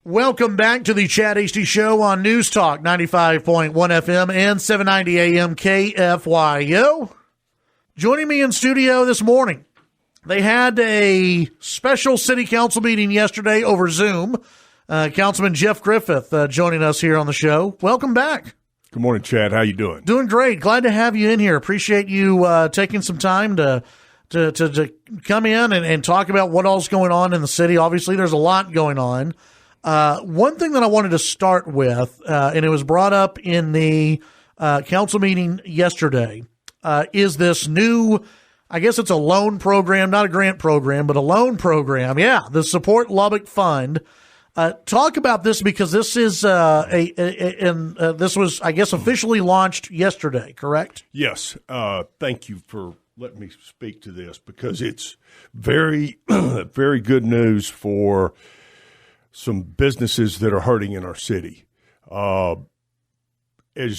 Welcome back to the Chad Hasty Show on News Talk 95.1 FM and 790 AM KFYO. Joining me in studio this morning, they had a special city council meeting yesterday over Zoom. Councilman Jeff Griffith joining us here on the show. Welcome back. Good morning, Chad. How you doing? Doing great. Glad to have you in here. Appreciate you taking some time to come in and talk about what all's going on in the city. Obviously, there's a lot going on. One thing that I wanted to start with, and it was brought up in the council meeting yesterday, is this new, I guess it's a loan program, not a grant program, but a loan program. Yeah, the Support Lubbock Fund. Talk about this because this is this was, I guess, officially launched yesterday, correct? Yes. Thank you for letting me speak to this because it's very, very good news for some businesses that are hurting in our city. As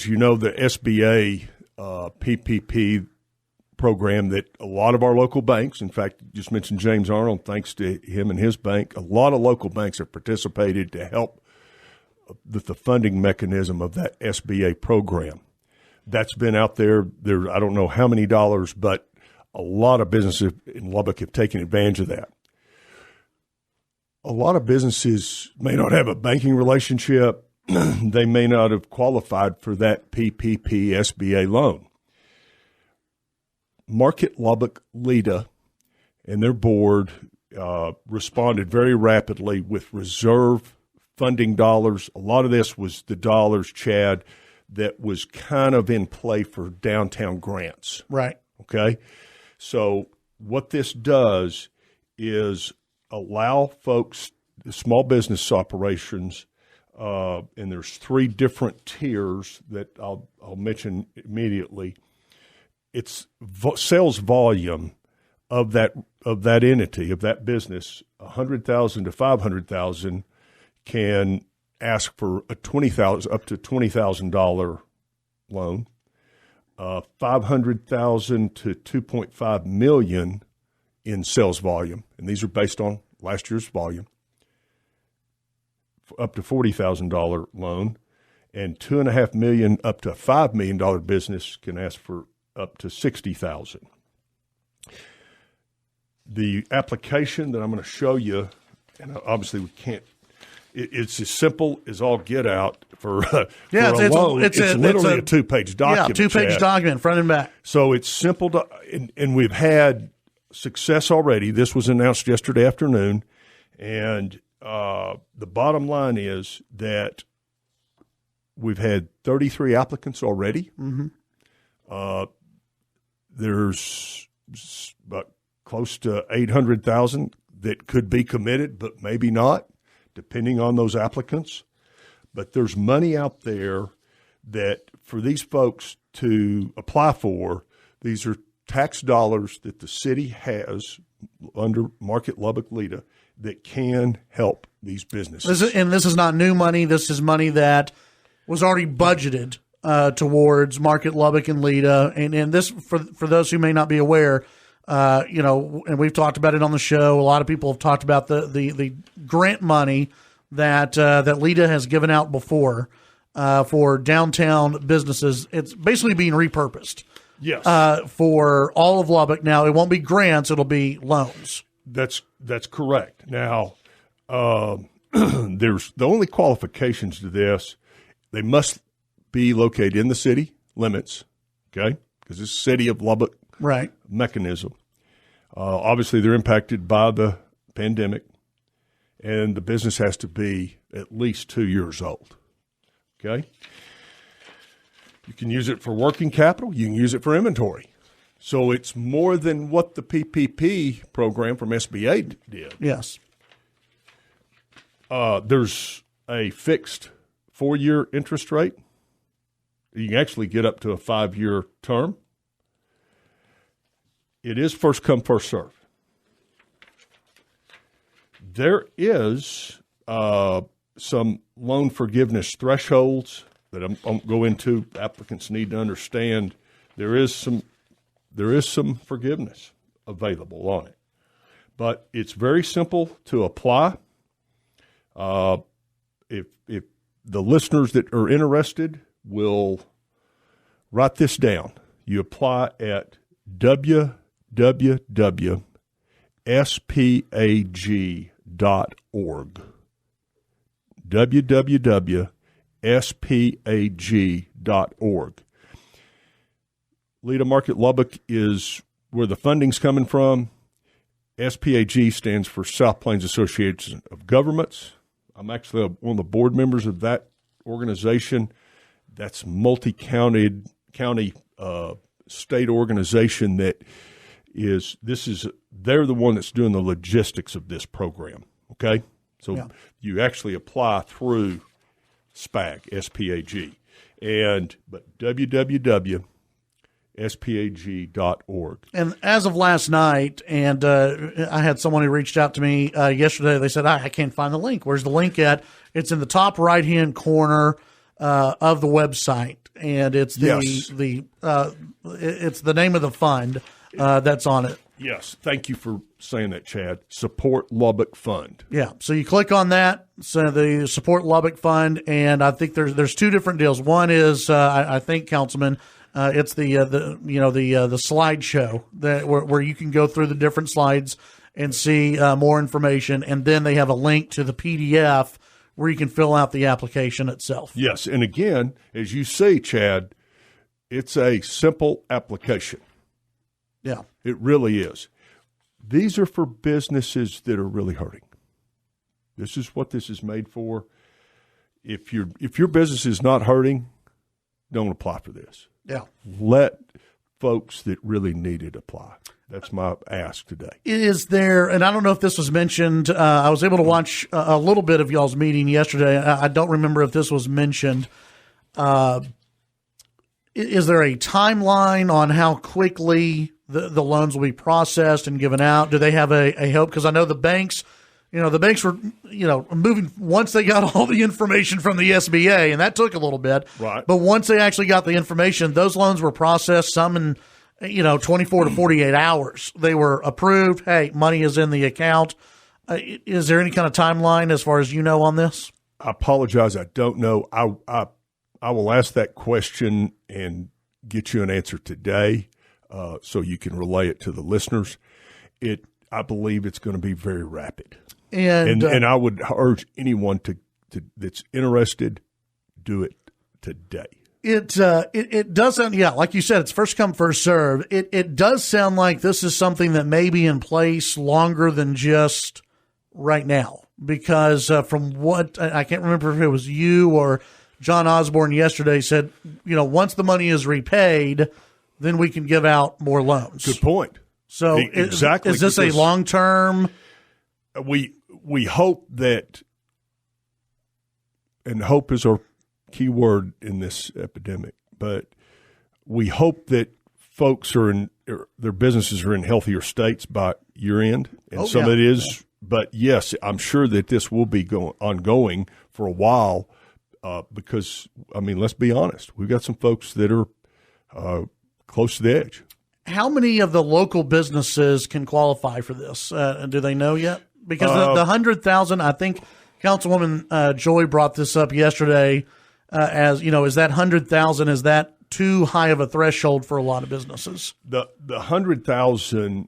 you know, the SBA PPP program that a lot of our local banks, in fact, you just mentioned James Arnold, thanks to him and his bank, a lot of local banks have participated to help with the funding mechanism of that SBA program. That's been out there. I don't know how many dollars, but a lot of businesses in Lubbock have taken advantage of that. A lot of businesses may not have a banking relationship. They may not have qualified for that PPP SBA loan. Market Lubbock LEDA and their board responded very rapidly with reserve funding dollars. A lot of this was the dollars, Chad, that was kind of in play for downtown grants. Right. Okay? So what this does is allow folks, small business operations, and there's three different tiers that I'll mention immediately. It's sales volume of that entity, of that business, $100,000 to $500,000 can ask for a up to $20,000 loan. $500,000 to $2.5 million in sales volume, and these are based on last year's volume. Up to $40,000 loan, and $2.5 million up to a $5 million business can ask for up to $60,000. The application that I'm going to show you, and obviously we can't. It's as simple as all get out for a loan. It's literally a two-page document. Yeah, two-page document, front and back. So it's simple to, and we've had success already. This was announced yesterday afternoon, and the bottom line is that we've had 33 applicants already. Mm-hmm. There's about close to 800,000 that could be committed, but maybe not, depending on those applicants. But there's money out there that for these folks to apply for. These are tax dollars that the city has under Market Lubbock LEDA that can help these businesses. This is not new money. This is money that was already budgeted towards Market Lubbock and LEDA. And this, for those who may not be aware, and we've talked about it on the show. A lot of people have talked about the grant money that LEDA has given out before for downtown businesses. It's basically being repurposed. Yes. For all of Lubbock. Now, it won't be grants. It'll be loans. That's correct. Now, there's the only qualifications to this. They must be located in the city limits, okay, because it's city of Lubbock right mechanism. Obviously, they're impacted by the pandemic, and the business has to be at least 2 years old, okay? You can use it for working capital. You can use it for inventory. So it's more than what the PPP program from SBA did. Yes. There's a fixed 4-year interest rate. You can actually get up to a 5-year term. It is first come, first serve. There is some loan forgiveness thresholds that I won't go into. Applicants need to understand there is some forgiveness available on it. But it's very simple to apply. if the listeners that are interested will write this down, you apply at www.spag.org. www.spag.org. Leda Market Lubbock is where the funding's coming from. SPAG stands for South Plains Association of Governments. I'm actually one of the board members of that organization. That's multi-county state organization that they're the one that's doing the logistics of this program. Okay, so you actually apply through SPAG, S-P-A-G, but www.spag.org. And as of last night, and I had someone who reached out to me yesterday. They said, I can't find the link. Where's the link at? It's in the top right-hand corner of the website, and it's it's the name of the fund that's on it. Yes, thank you for saying that, Chad. Support Lubbock Fund. Yeah, so you click on that, so the Support Lubbock Fund, and I think there's two different deals. One is I think, Councilman, it's the slideshow where you can go through the different slides and see more information, and then they have a link to the PDF where you can fill out the application itself. Yes, and again, as you say, Chad, it's a simple application. Yeah. It really is. These are for businesses that are really hurting. This is what this is made for. If your business is not hurting, don't apply for this. Yeah. Let folks that really need it apply. That's my ask today. Is there, and I don't know if this was mentioned, I was able to watch a little bit of y'all's meeting yesterday. I don't remember if this was mentioned. Is there a timeline on how quickly the loans will be processed and given out? Do they have a hope? Because I know the banks were, moving once they got all the information from the SBA, and that took a little bit. Right. But once they actually got the information, those loans were processed, some in 24 to 48 hours. They were approved. Hey, money is in the account. Is there any kind of timeline as far as you know on this? I apologize. I don't know. I will ask that question and get you an answer today, so you can relay it to the listeners. I believe it's going to be very rapid, and I would urge anyone to that's interested, do it today. It does sound, like you said, it's first come, first serve. It does sound like this is something that may be in place longer than just right now, because from what I can't remember if it was you or John Osborne yesterday said, once the money is repaid, then we can give out more loans. Good point. So exactly, is this a long term? We hope that, and hope is our key word in this epidemic, but we hope that folks their businesses are in healthier states by year end, and some of it is. Yeah. But yes, I'm sure that this will be ongoing for a while, because let's be honest, we've got some folks that are close to the edge. How many of the local businesses can qualify for this? Do they know yet? Because the 100,000, I think Councilwoman Joy brought this up yesterday. Is that 100,000? Is that too high of a threshold for a lot of businesses? The 100,000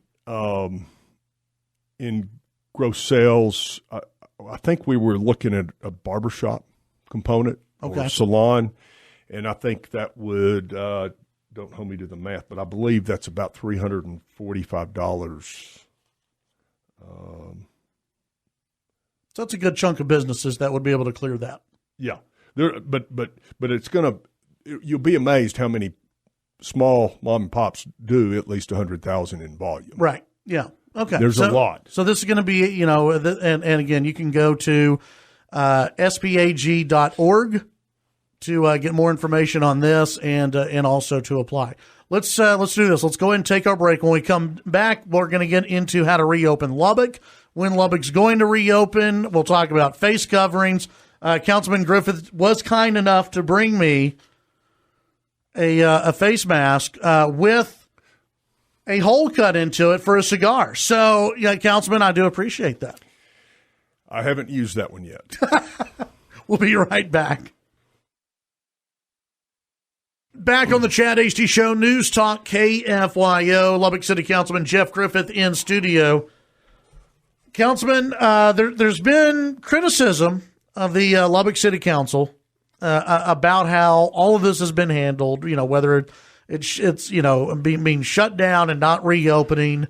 in gross sales, I think we were looking at a barbershop component or a salon, and I think that would don't hold me to the math, but I believe that's about $345. So that's a good chunk of businesses that would be able to clear that. Yeah. But it's you'll be amazed how many small mom and pops do at least 100,000 in volume. Right. Yeah. Okay. There's a lot. So this is going to be, and again, you can go to spag.org to get more information on this and also to apply. Let's do this. Let's go ahead and take our break. When we come back, we're going to get into how to reopen Lubbock, when Lubbock's going to reopen. We'll talk about face coverings. Councilman Griffith was kind enough to bring me a face mask with a hole cut into it for a cigar. So, Councilman, I do appreciate that. I haven't used that one yet. We'll be right back. Back on the Chad Hasty Show, News Talk KFYO. Lubbock City Councilman Jeff Griffith in studio. Councilman, there's been criticism of the Lubbock City Council about how all of this has been handled, whether it's being shut down and not reopening.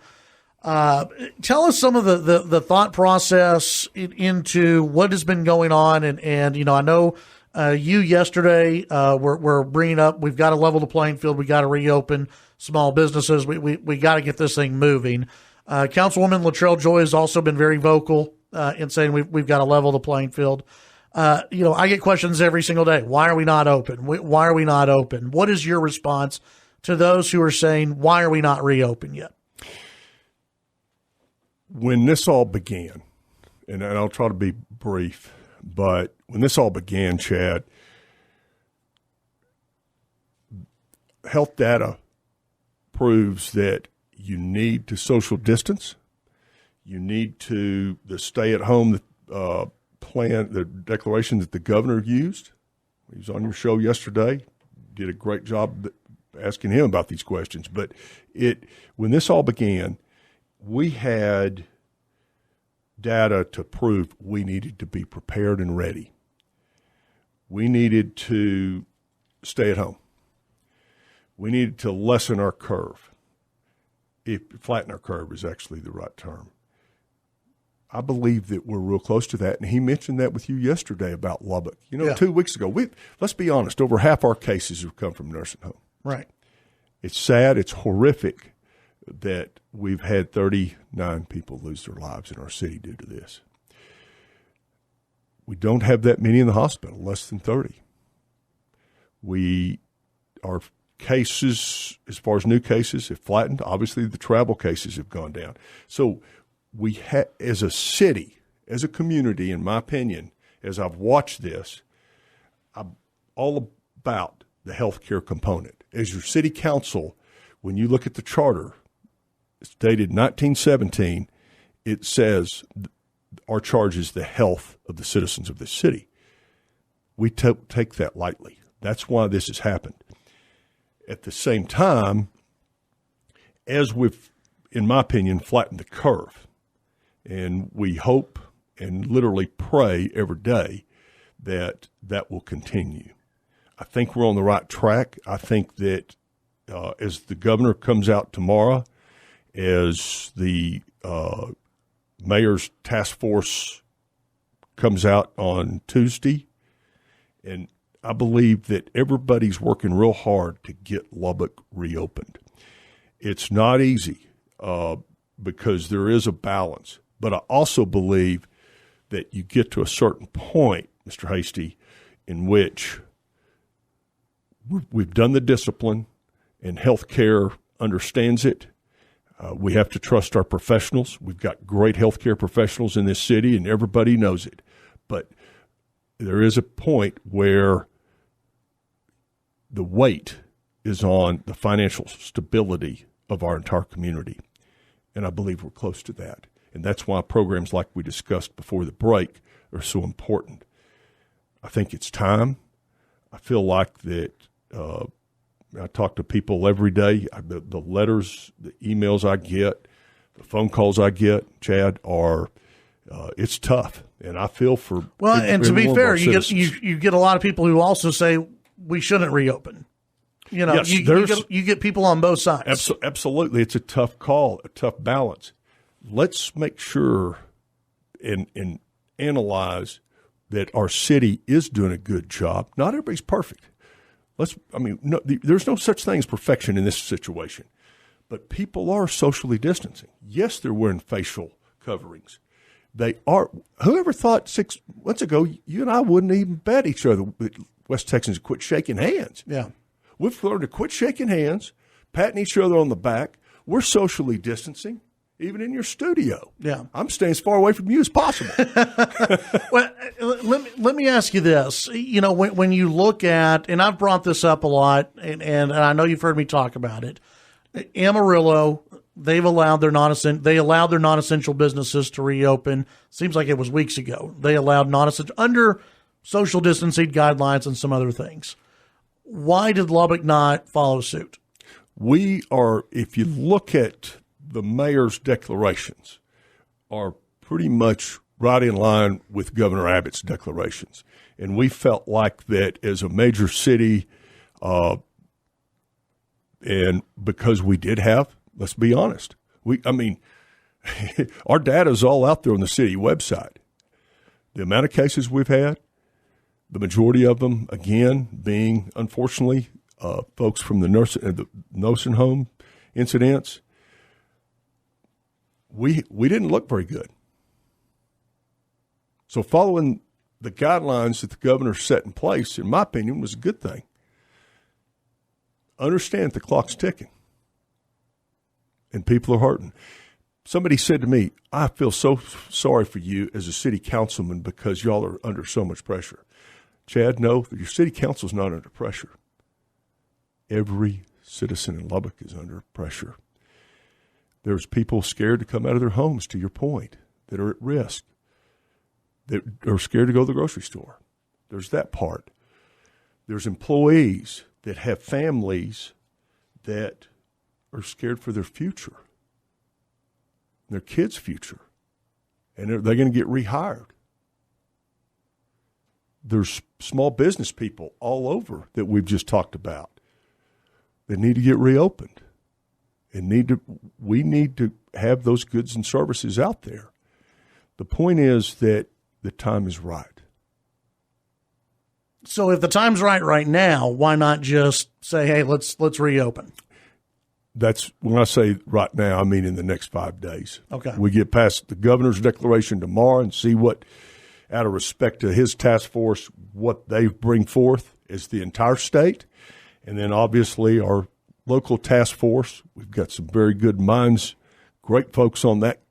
Tell us some of the thought process into what has been going on. And I know you yesterday were bringing up, we've got to level the playing field. We got to reopen small businesses. We got to get this thing moving. Councilwoman Latrell Joy has also been very vocal in saying we've got to level the playing field. I get questions every single day. Why are we not open? Why are we not open? What is your response to those who are saying, why are we not reopened yet? When this all began, and I'll try to be brief, but when this all began, Chad, health data proves that you need to social distance. You need to the stay-at-home plan, the declaration that the governor used. He was on your show yesterday. Did a great job asking him about these questions. But when this all began, we had data to prove we needed to be prepared and ready. We needed to stay at home. We needed to lessen our curve. Flatten our curve is actually the right term. I believe that we're real close to that, and he mentioned that with you yesterday about Lubbock. 2 weeks ago, let's be honest, over half our cases have come from nursing home. Right. It's sad, it's horrific that we've had 39 people lose their lives in our city due to this. We don't have that many in the hospital, less than 30. Our cases, as far as new cases, have flattened. Obviously, the travel cases have gone down. So we as a city, as a community, in my opinion, as I've watched this, I'm all about the healthcare component. As your city council, when you look at the charter, it's dated 1917, it says our charge is the health of the citizens of this city. We take that lightly. That's why this has happened. At the same time, as we've, in my opinion, flattened the curve, and we hope and literally pray every day that that will continue. I think we're on the right track. I think that as the governor comes out tomorrow, as the mayor's task force comes out on Tuesday, and I believe that everybody's working real hard to get Lubbock reopened. It's not easy because there is a balance, but I also believe that you get to a certain point, Mr. Hasty, in which we've done the discipline and healthcare understands it. We have to trust our professionals. We've got great healthcare professionals in this city, and everybody knows it. But there is a point where the weight is on the financial stability of our entire community, and I believe we're close to that. And that's why programs like we discussed before the break are so important. I think it's time. I feel like that I talk to people every day. The letters, the emails I get, the phone calls I get, Chad, are it's tough. And I feel for and to be fair, you get a lot of people who also say we shouldn't reopen. Yes, you get people on both sides. Absolutely, it's a tough call, a tough balance. Let's make sure and analyze that our city is doing a good job. Not everybody's perfect. There's no such thing as perfection in this situation. But people are socially distancing. Yes, they're wearing facial coverings. They are. Whoever thought 6 months ago you and I wouldn't even bet each other, West Texans, quit shaking hands. Yeah. We've learned to quit shaking hands, patting each other on the back. We're socially distancing, even in your studio. Yeah. I'm staying as far away from you as possible. Well, let me ask you this. When you look at, and I've brought this up a lot, and I know you've heard me talk about it, Amarillo, they allowed their non-essential businesses to reopen. Seems like it was weeks ago. They allowed non-essential under social distancing guidelines and some other things. Why did Lubbock not follow suit? We are, if you look at the mayor's declarations, are pretty much right in line with Governor Abbott's declarations. And we felt like that as a major city, and because we did have, let's be honest, our data is all out there on the city website. The amount of cases we've had, the majority of them, again, being, unfortunately, folks from the nursing home incidents, we didn't look very good. So following the guidelines that the governor set in place, in my opinion, was a good thing. Understand the clock's ticking, and people are hurting. Somebody said to me, I feel so sorry for you as a city councilman because y'all are under so much pressure. Chad, no, your city council's not under pressure. Every citizen in Lubbock is under pressure. There's people scared to come out of their homes, to your point, that are at risk, that are scared to go to the grocery store. There's that part. There's employees that have families that are scared for their future, their kids' future, and they're going to get rehired. There's small business people all over that we've just talked about that need to get reopened and we need to have those goods and services out there. The point is that the time is right. So if the time's right now, why not just say, hey, let's reopen? That's when I say right now, I mean in the next 5 days. Okay. We get past the governor's declaration tomorrow and see what, out of respect to his task force, what they bring forth as the entire state. And then obviously our local task force, we've got some very good minds, great folks on that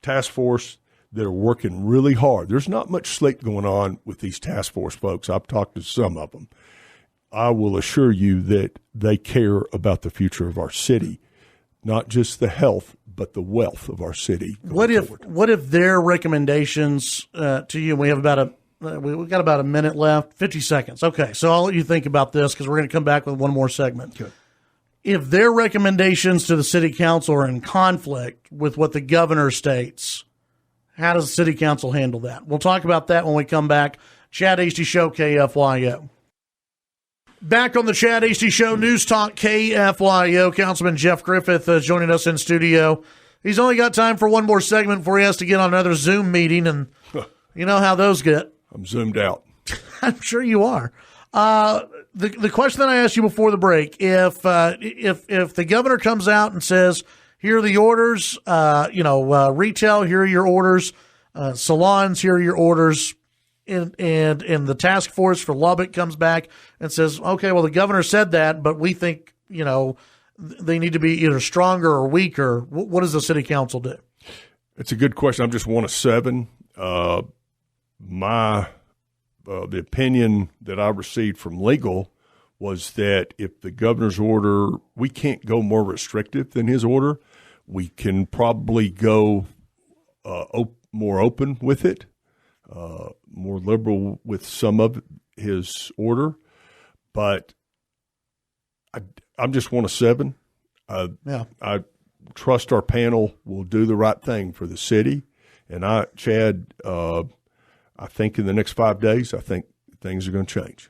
task force that are working really hard. There's not much sleep going on with these task force folks. I've talked to some of them. I will assure you that they care about the future of our city, not just the health, but the wealth of our city. What if their recommendations to you? We have we've got about a minute left, 50 seconds. Okay, so I'll let you think about this because we're going to come back with one more segment. Okay. If their recommendations to the city council are in conflict with what the governor states, how does the city council handle that? We'll talk about that when we come back. Chad Hasty Show, KFYO. Back on the Chad Hasty Show, News Talk KFYO. Councilman Jeff Griffith joining us in studio. He's only got time for one more segment before he has to get on another Zoom meeting, and you know how those get. I'm zoomed out. I'm sure you are. The question that I asked you before the break: if the governor comes out and says, "Here are the orders," retail, here are your orders, salons, here are your orders. And the task force for Lubbock comes back and says, okay, well, the governor said that, but we think, they need to be either stronger or weaker. What does the city council do? It's a good question. I'm just one of seven. The opinion that I received from legal was that if the governor's order, we can't go more restrictive than his order. We can probably go more open with it. More liberal with some of his order, but I'm just one of seven. I trust our panel will do the right thing for the city. And Chad, I think in the next 5 days, I think things are going to change.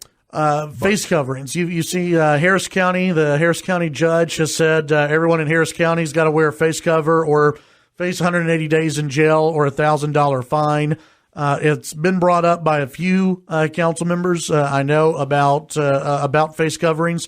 Face coverings. You see Harris County, the Harris County judge has said everyone in Harris County has got to wear a face cover or face 180 days in jail or a $1,000 fine. It's been brought up by a few council members I know about face coverings.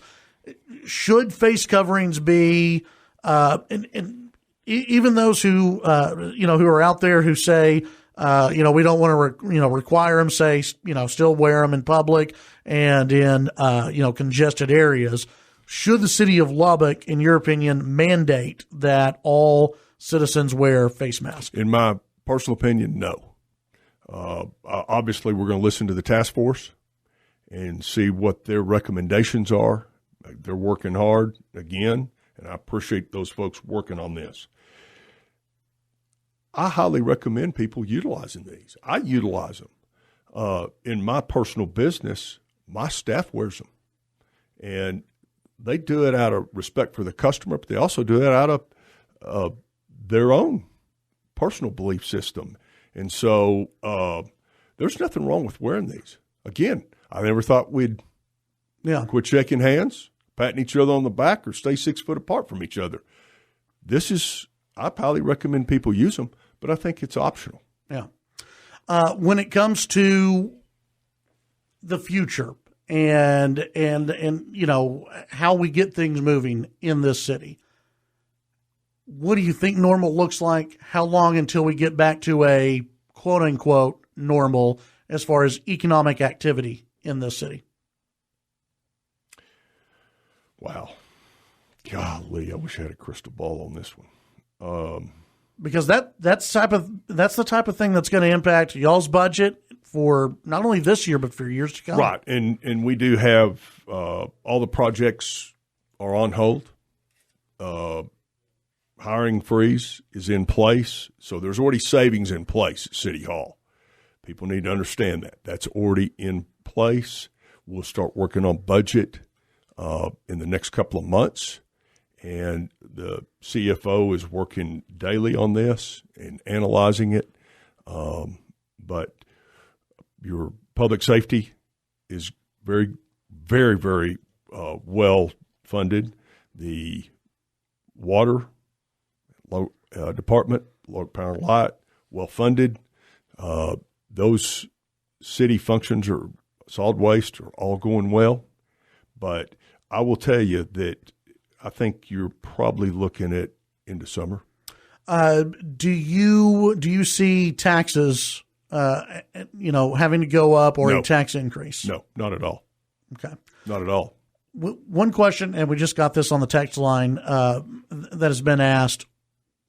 Should face coverings be, and even those who who are out there who say we don't want to require them, say still wear them in public and in congested areas. Should the city of Lubbock, in your opinion, mandate that all citizens wear face masks? In my personal opinion, no. Obviously, we're going to listen to the task force and see what their recommendations are. They're working hard again, and I appreciate those folks working on this. I highly recommend people utilizing these. I utilize them. In my personal business, my staff wears them. And they do it out of respect for the customer, but they also do it out of their own personal belief system. And so there's nothing wrong with wearing these. Again, I never thought we'd quit shaking hands, patting each other on the back, or stay 6 foot apart from each other. I highly recommend people use them, but I think it's optional. Yeah. When it comes to the future and how we get things moving in this city, what do you think normal looks like? How long until we get back to a quote unquote normal as far as economic activity in this city? Wow. Golly, I wish I had a crystal ball on this one. Because that's the type of thing that's going to impact y'all's budget for not only this year but for years to come. Right, and we do have all the projects are on hold. Hiring freeze is in place, so there's already savings in place at City Hall. People need to understand that. That's already in place. We'll start working on budget in the next couple of months, and the CFO is working daily on this and analyzing it. But your public safety is very, very, very well funded. The water department, Power and Light, well funded. Those city functions or solid waste are all going well. But I will tell you that I think you're probably looking at into summer. Do you see taxes, having to go up or a tax increase? No, not at all. Okay, not at all. One question, and we just got this on the text line that has been asked.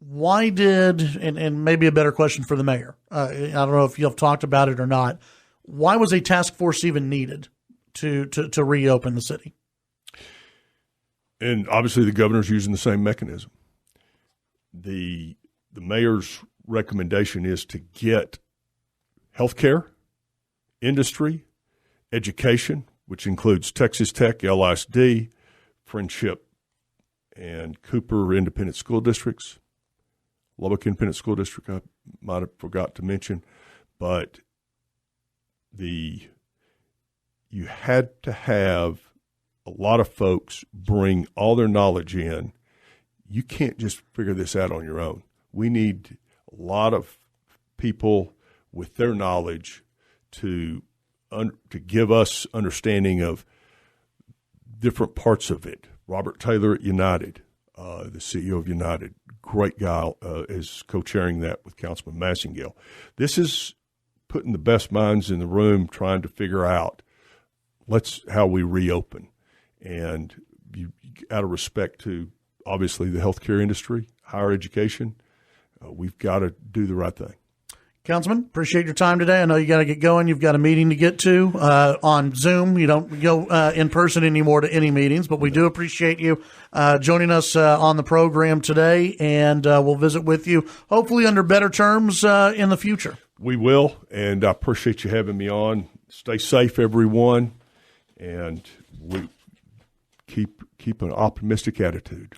Why and maybe a better question for the mayor, I don't know if you've talked about it or not, why was a task force even needed to reopen the city? And obviously the governor's using the same mechanism. The mayor's recommendation is to get healthcare, industry, education, which includes Texas Tech, LISD, Friendship, and Cooper Independent School Districts, Lubbock Independent School District, I might have forgot to mention, but you had to have a lot of folks bring all their knowledge in. You can't just figure this out on your own. We need a lot of people with their knowledge to give us understanding of different parts of it. Robert Taylor at United, the CEO of United, great guy, is co-chairing that with Councilman Massingale. This is putting the best minds in the room trying to figure out how we reopen. And out of respect to, obviously, the healthcare industry, higher education, we've got to do the right thing. Councilman, appreciate your time today. I know you got to get going. You've got a meeting to get to on Zoom. You don't go in person anymore to any meetings, but we do appreciate you joining us on the program today, and we'll visit with you hopefully under better terms in the future. We will, and I appreciate you having me on. Stay safe, everyone, and we keep an optimistic attitude.